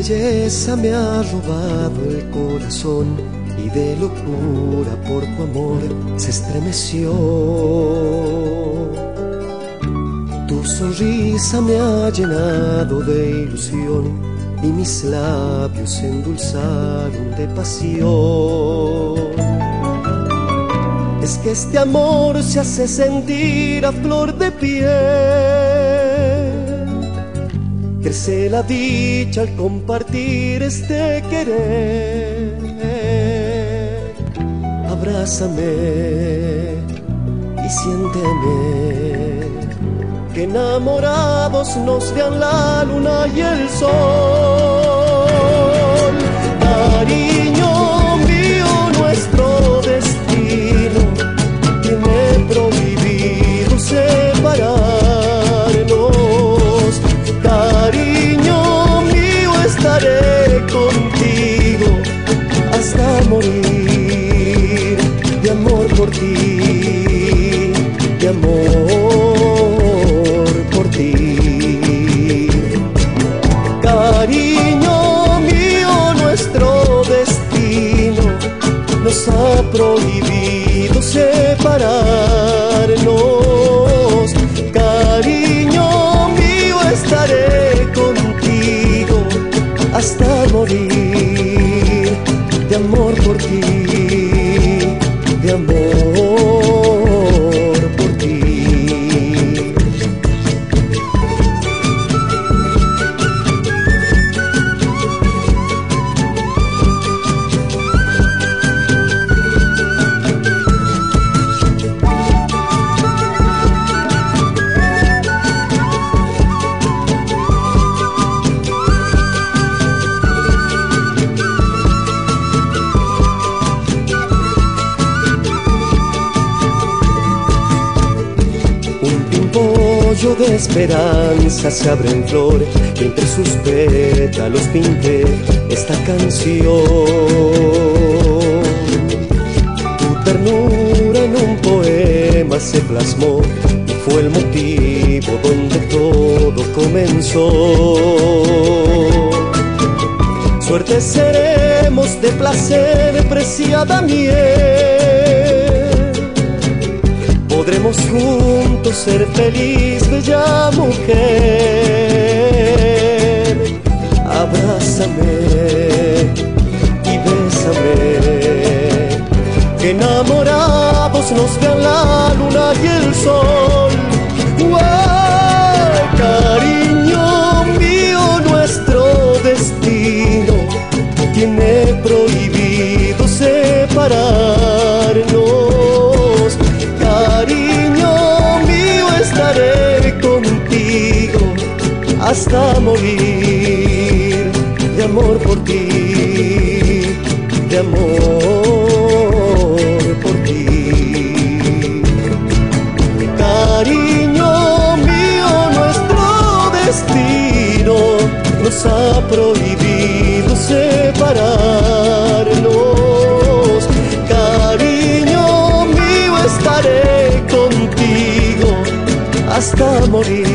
belleza me ha robado el corazón y de locura por tu amor se estremeció. Tu sonrisa me ha llenado de ilusión y mis labios se endulzaron de pasión. Es que este amor se hace sentir a flor de piel. Crece la dicha al compartir este querer. Abrázame y siénteme, que enamorados nos vean la luna y el sol. Cariño mío, nuestro destino tiene prohibido separarnos. Cariño mío, estaré contigo hasta morir, de amor por ti, de amor por ti. Cariño mío, nuestro destino nos ha prohibido separarnos. Cariño mío, estaré contigo hasta morir, de amor por ti, de amor por ti. De esperanza se abre en flor y entre sus pétalos pinté esta canción. Tu ternura en un poema se plasmó y fue el motivo donde todo comenzó. Suerte seremos de placer, preciada miel. Podremos juntos ser feliz, bella mujer. Abrázame y bésame, que enamorados nos vean la luna y el sol. ¡Ay, cariño mío, nuestro destino tiene prohibido separarnos. Cariño mío, estaré contigo hasta morir, de amor por ti, de amor por ti. Cariño mío, nuestro destino nos ha prohibido separarnos. Cariño mío, estaré contigo hasta morir,